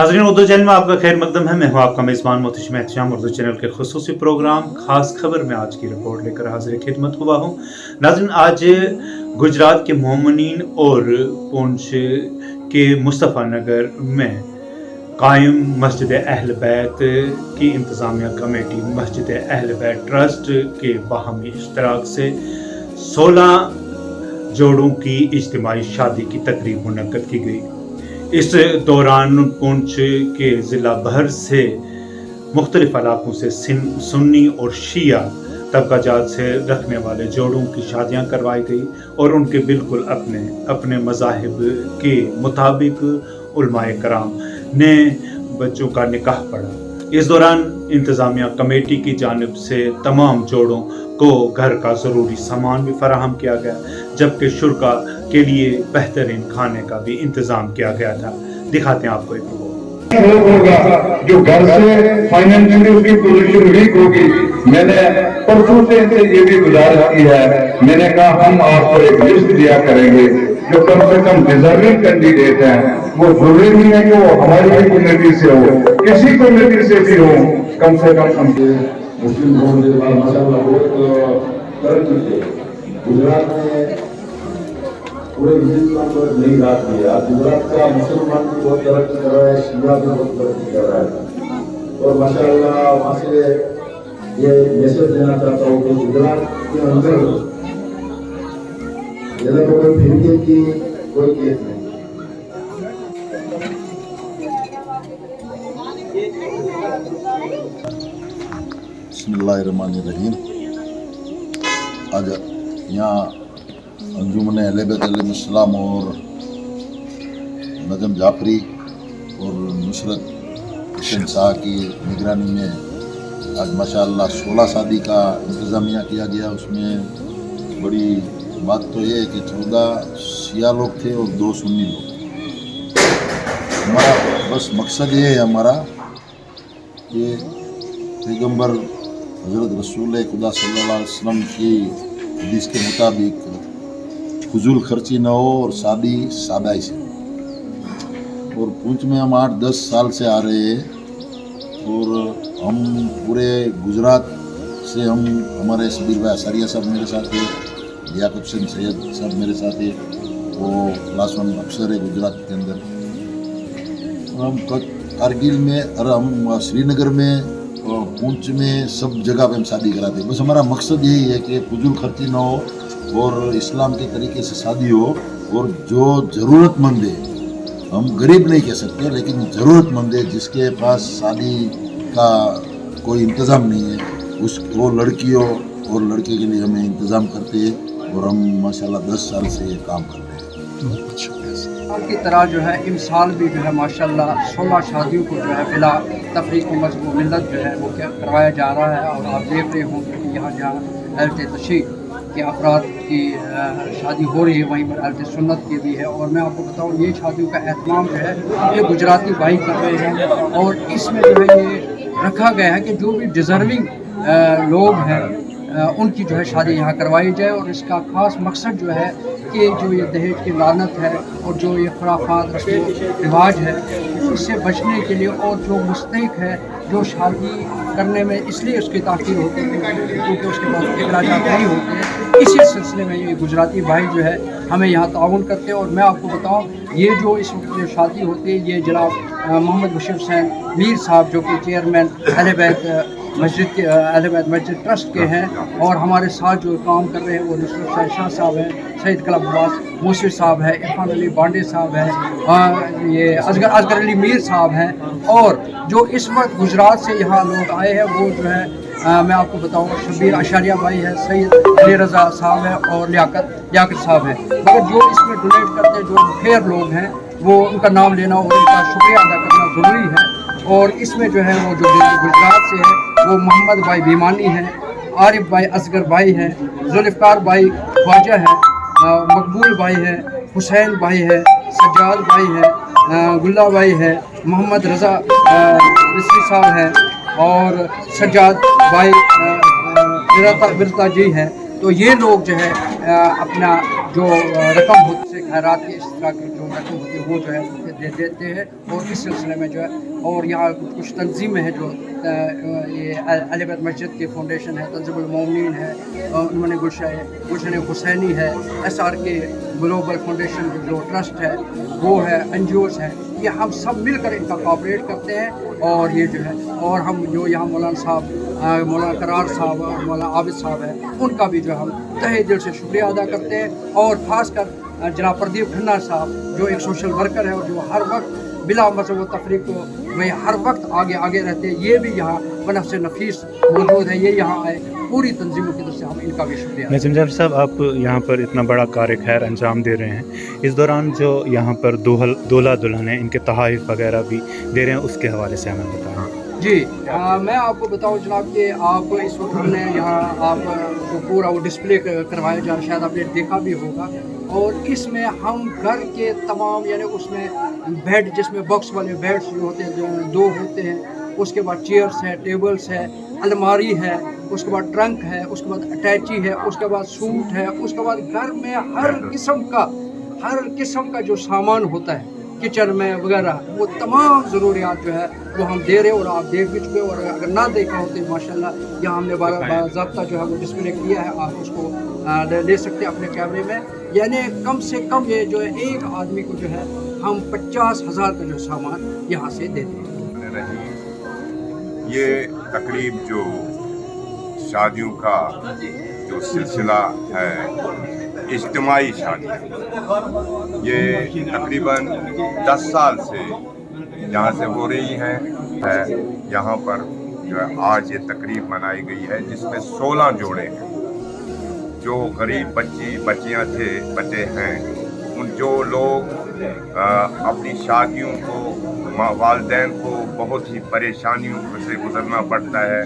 नाज़रीन, उर्दू चैनल में आपका खैर मकदम है। मैं हूँ आपका मेज़बान मोहतशिम एहतशाम। उर्दू चैनल के खुसूसी प्रोग्राम खास खबर में आज की रिपोर्ट लेकर हाजिर खिदमत हुआ हूँ। नाज़रीन, आज गुजरात के मोमिनीन और पूंछ के मुस्तफ़ा नगर में कायम मस्जिद अहल बैत की इंतज़ामिया कमेटी मस्जिद अहल बैत ट्रस्ट के बाहमी इश्तराक से 16 जोड़ों की इज्तिमाई शादी की तकरीब मुनक्कद की गई। इस दौरान पुंछ के ज़िला भर से मुख्तलिफ इलाकों से सुन्नी और शिया तबकाजात से रखने वाले जोड़ों की शादियां करवाई गई और उनके बिल्कुल अपने अपने मज़ाहिब के मुताबिक उलमाए कराम ने बच्चों का निकाह पढ़ा। इस दौरान इंतज़ामिया कमेटी की जानिब से तमाम जोड़ों को घर का ज़रूरी सामान भी फराहम किया गया, जबकि शुरका के लिए बेहतरीन खाने का भी इंतज़ाम किया गया था। दिखाते हैं आपको एक होगा जो घर से फाइनेंशियली उसकी पोजीशन वीक होगी। मैंने परसों से इनसे ये भी गुजारिश की है, मैंने कहा हम आपको एक लिस्ट दिया करेंगे जो कम से कम डिजर्विंग कैंडिडेट हैं। वो जरूरी नहीं है कि वो हमारी भी कम्युनिटी से हो, किसी कम्युनिटी से भी हो, कम से कम मुस्लिम होने के बाद माशाअल्लाह बहुत तरक्की की गुजरात में पूरे हिंदुस्तान पर नई रात की है। आज गुजरात का मुसलमान भी बहुत तरक्की कर रहा है, शिया भी बहुत तरक्की कर रहा है। और माशाअल्लाह वहाँ से ये मैसेज देना चाहता हूँ कि गुजरात के अंदर जिले में कोई फिरके की कोई केस नहीं। बिस्मिल्लाहिर्रहमानिर्रहीम। आज यहाँ अंजुमन अहले बैत अलैहिस्सलाम और नजम जाफरी और नुसरत हुसैन शाह की निगरानी में आज माशाअल्लाह 16 शादी का इंतज़ामिया किया गया। उसमें बड़ी बात तो ये है कि 14 शिया लोग थे और 2 सुन्नी लोग। हमारा बस मकसद ये है हमारा कि पैगम्बर हज़रत रसूल खुदा सल्लल्लाहु अलैहि वसल्लम की हदीस के मुताबिक फजूल खर्ची न हो और शादी सादाई से। और पूंछ में हम 8-10 साल से आ रहे हैं और हम पूरे गुजरात से हमारे सबीर भाई असारिया साहब मेरे साथ है, लियाकत हुसैन सैयद साहब मेरे साथ है, वो क्लास 1 अफसर है गुजरात के अंदर। हम कारगिल में और हम श्रीनगर में पूंछ में सब जगह पे हम शादी कराते हैं। बस हमारा मकसद यही है कि फजूल खर्ची ना हो और इस्लाम के तरीके से शादी हो। और जो ज़रूरतमंद है, हम गरीब नहीं कह सकते, लेकिन ज़रूरतमंद है जिसके पास शादी का कोई इंतज़ाम नहीं है, वो लड़कियों और लड़के के लिए हमें इंतज़ाम करते हैं और हम माशाल्लाह 10 साल से ये काम कर रहे हैं। की तरह जो है इस साल भी जो है माशाल्लाह 16 शादियों को जो है बिला तफरीक मजबूत मिलत जो है वो क्या करवाया जा रहा है। और आप देख रहे होंगे कि यहाँ जहाँ अहले तशरीह के अफराद की शादी हो रही है, वहीं पर अहले सुन्नत की भी है। और मैं आपको बताऊँ, ये शादियों का एहतमाम जो है ये गुजराती भाई कर रहे हैं। और इसमें जो है ये रखा गया है कि जो भी डिज़र्विंग लोग हैं उनकी जो है शादी यहाँ करवाई जाए। और इसका ख़ास मकसद जो है कि जो ये दहेज की लानत है और जो ये खुराफात रस्म रिवाज है, इससे बचने के लिए, और जो मुस्तहिक है जो शादी करने में इसलिए उसकी ताख़ीर होती है क्योंकि उसके पास अखराजात नहीं होते हैं, इसी सिलसिले में ये गुजराती भाई जो है हमें यहाँ ताउन करते हैं। और मैं आपको बताऊँ, ये जो इस वक्त जो शादी होती है ये जनाब मोहम्मद बशीर हुसैन मीर साहब जो कि चेयरमैन अहले बैत मस्जिद के अहले बैत मस्जिद ट्रस्ट के हैं, और हमारे साथ जो काम कर रहे हैं वो नुसरत शाह साहब हैं, सैयद कलब अब्बास मूसी साहब है, इरफान अली बांडे साहब हैं, ये असगर अली मीर साहब हैं। और जो इस वक्त गुजरात से यहाँ लोग आए हैं वो जो है मैं आपको बताऊँ, शबीर अशारिया भाई है, सैयद अली रज़ा साहब है और लियाकत साहब है। मगर जो इसमें डोनेट करते हैं, जो फेयर लोग हैं, वो उनका नाम लेना और उनका शुक्रिया अदा करना ज़रूरी है। और इसमें जो है वो जो गुजरात से है वो मोहम्मद भाई भीमानी है, आरिफ भाई असगर भाई है, जुल्फ़कार भाई ख्वाजा है, मकबूल भाई है, हुसैन भाई है, सज्जाद भाई है, गुल्ला भाई है, मोहम्मद रज़ा मिस्री साहब है और सज्जाद भाई विरता जी हैं। तो ये लोग जो है अपना जो रकम होती है खैरात की, इस तरह की जो रकम होती है वो जो है देते हैं। और इस सिलसिले में जो है और यहाँ कुछ तंजीमें हैं जो ये अलीगढ़ मस्जिद की फाउंडेशन है, तंजीमुल मोमिनीन है, उन्होंने गुलशन हुसैनी है, SRK ग्लोबल फाउंडेशन जो ट्रस्ट है वो है, NGOs हैं, ये हम सब मिलकर इनका कोऑपरेट करते हैं। और ये जो है और हम जो यहाँ मौलाना साहब, मौलाना करार साहब और मौलाना आबिद साहब हैं, उनका भी जो हम तहे दिल से शुक्रिया अदा करते हैं। और ख़ासकर जनाब प्रदीप खन्ना साहब जो एक सोशल वर्कर है और जो हर वक्त बिला मज़हब व तफरीक को वही हर वक्त आगे रहते हैं, ये भी यहाँ बनफ़्स नफीस मौजूद है, ये यहाँ आए। पूरी तंजीमों की तरफ से हम इनका भी शुक्रिया। नज़ीम जाफ़र साहब, आप यहाँ पर इतना बड़ा कार्य खैर अंजाम दे रहे हैं, इस दौरान जो यहाँ पर दूल्हा दुल्हन है इनके तोहफ़े वगैरह भी दे रहे हैं, उसके हवाले से हमें बताएं। जी मैं आपको बताऊं जनाब कि आप इस वक्त हमने यहाँ आपको पूरा वो डिस्प्ले करवाया जा रहा है, शायद आपने देखा भी होगा। और इसमें हम घर के तमाम यानी उसमें बेड, जिसमें बॉक्स वाले बेड्स जो होते हैं, जो 2 होते हैं, उसके बाद चेयर्स है, टेबल्स है, अलमारी है, उसके बाद ट्रंक है, उसके बाद अटैची है, उसके बाद सूट है, उसके बाद घर में हर किस्म का जो सामान होता है किचन में वगैरह, वो तमाम ज़रूरियात जो है वो हम दे रहे हैं। और आप देख भी चुके, और अगर ना देखा हो तो माशाल्लाह यहाँ हमने बाज़ाब्ता जो है वो डिस्प्ले किया है, आप उसको ले सकते हैं अपने कैमरे में। यानी कम से कम ये जो है एक आदमी को जो है हम 50,000 का जो सामान यहाँ से देते हैं। ये तकरीब जो शादियों का जो सिलसिला है, इज्तिमाई शादी, ये तकरीबन 10 साल से यहाँ से हो रही है। यहाँ पर जो है आज ये तकरीब मनाई गई है, जिसमें 16 जोड़े हैं जो गरीब बच्चियाँ बच्चे हैं, उन जो लोग अपनी शादियों को, वालिदैन को बहुत ही परेशानियों से गुजरना पड़ता है,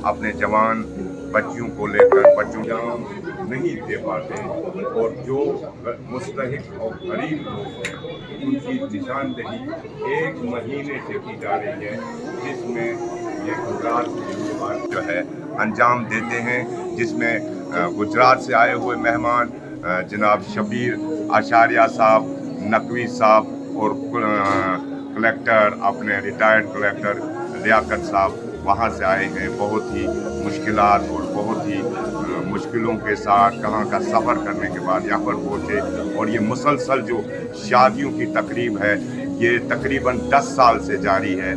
अपने जवान बच्चियों को लेकर बच्चों नहीं दे पाते, और जो मुस्तहिक और गरीब लोग हैं उनकी निशानदेही 1 महीने से की जा रही है, जिसमें ये गुजरात जो है अंजाम देते हैं, जिसमें गुजरात से आए हुए मेहमान जनाब शबीर आचार्य साहब, नकवी साहब और कलेक्टर, अपने रिटायर्ड कलेक्टर लियाकत साहब वहाँ से आए हैं। बहुत ही मुश्किलात और बहुत ही मुश्किलों के साथ कहाँ का सफ़र करने के बाद यहाँ पर पहुँचे, और ये मुसलसल जो शादियों की तकरीब है ये तकरीबन 10 साल से जारी है।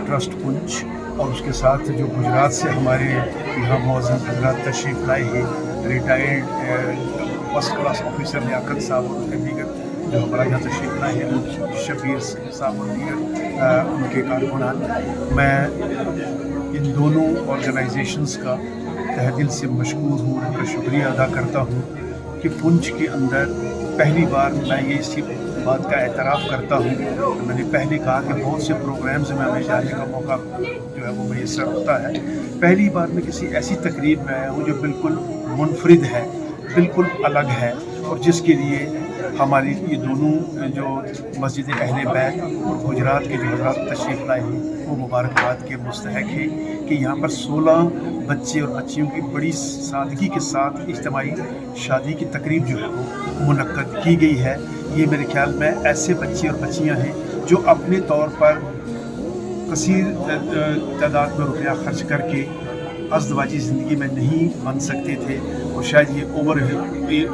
ट्रस्ट पुंछ और उसके साथ जो गुजरात से हमारे यहाँ मौजूद गुजरात तशरीफ़ लाई है, retired first class officer Liaquat साहब और उनके दीगर जो हमारा यहाँ तशरीफ़ लाए हैं, शबीर साहब और दीगर उनके कारकुनान, मैं इन दोनों ऑर्गेनाइजेशंस का तहे दिल से मशकूर हूँ, उनका शुक्रिया अदा करता हूँ कि पुंछ के अंदर पहली बार मैं ये इसी बात का एतराफ़ करता हूँ। मैंने पहले कहा कि बहुत से प्रोग्राम्स में हमें जाने का मौका जो है वो मैसर होता है, पहली बार मैं किसी ऐसी तकरीब में आया हूँ जो बिल्कुल मुनफरिद है, बिल्कुल अलग है, और जिसके लिए हमारी ये दोनों जो मस्जिद अहले बैत और गुजरात के जो हज़रात तशरीफ़ लाए हैं वो मुबारकबाद के मुस्तहक है कि यहाँ पर 16 बच्चे और बच्चियों की बड़ी सादगी के साथ इज्तिमाई शादी की तकरीब जो है वो मुनक्कद की गई है। ये मेरे ख्याल में ऐसे बच्चे और बच्चियाँ हैं जो अपने तौर पर कसीर तादाद में रुपया खर्च करके अज़दवाजी ज़िंदगी में नहीं बन सकते थे, और शायद ये ओवर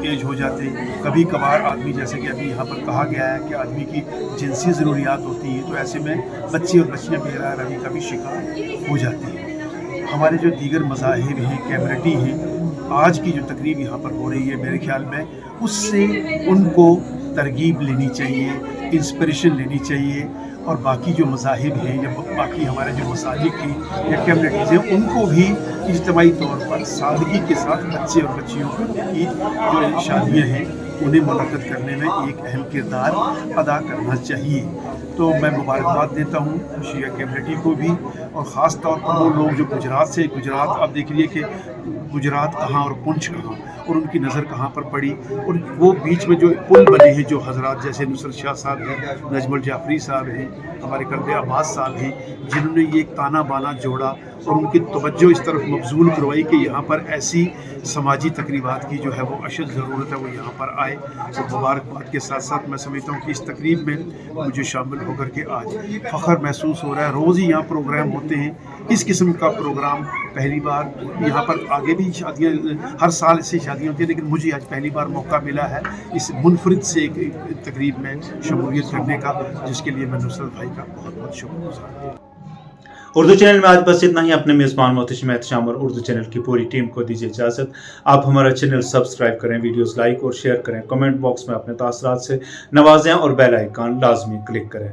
एज हो जाते। कभी कभार आदमी, जैसे कि अभी यहाँ पर कहा गया है कि आदमी की जिनसी ज़रूरियात होती हैं, तो ऐसे में बच्चे और बच्चियाँ बेराह रवी का भी शिकार हो जाती हैं। हमारे जो दीगर मज़ाहिब हैं, कम्युनिटी हैं, आज की जो तकरीब यहाँ पर हो रही है, मेरे ख्याल में उससे उनको तरगीब लेनी चाहिए, इंस्पिरेशन लेनी चाहिए, और बाकी जो मज़ाहिब हैं या बाकी हमारे जो मसाजिद की या कम्युनिटीज़ हैं उनको भी इज्तिमाई तौर पर सादगी के साथ बच्चे और बच्चियों की जो शादियाँ हैं उन्हें मुनक्कद करने में एक अहम किरदार अदा करना चाहिए। तो मैं मुबारकबाद देता हूँ शिया कम्युनिटी को भी और ख़ास तौर पर वो लोग जो गुजरात आप देख लीजिए कि गुजरात कहाँ और पुंछ कहाँ और उनकी नज़र कहाँ पर पड़ी, और वो बीच में जो पुल बने हैं जो हजरात जैसे नुसरत शाह साहब हैं, नजमुल जाफरी साहब हैं, हमारे कर्द अब्बास साहब हैं, जिन्होंने ये ताना बाना जोड़ा और उनकी तवज्जो इस तरफ मबजूल करवाई कि यहाँ पर ऐसी समाजी तकरीबात की जो है वो अशद ज़रूरत है, वो यहाँ पर आए। तो मुबारकबाद के साथ साथ मैं समझता हूँ कि इस तकरीब में मुझे शामिल होकर के आज फ़ख्र महसूस हो रहा है। रोज़ ही यहाँ प्रोग्राम होते हैं, इस किस्म का प्रोग्राम पहली बार यहाँ पर, आगे भी शादियाँ हर साल ऐसी शादियाँ होती हैं, लेकिन मुझे आज पहली बार मौका मिला है इस मुनफरिद से एक तकरीब में शमूलियत करने का, जिसके लिए मैं नुसरत भाई का बहुत बहुत शुक्रगुजार हूँ। उर्दू चैनल में आज बस इतना ही। अपने मेज़बान मोहतशिम एहतशाम और उर्दू चैनल की पूरी टीम को दीजिए इजाज़त। आप हमारा चैनल सब्सक्राइब करें, वीडियोस लाइक और शेयर करें, कमेंट बॉक्स में अपने तासरात से नवाजें और बेल आइकन लाजमी क्लिक करें।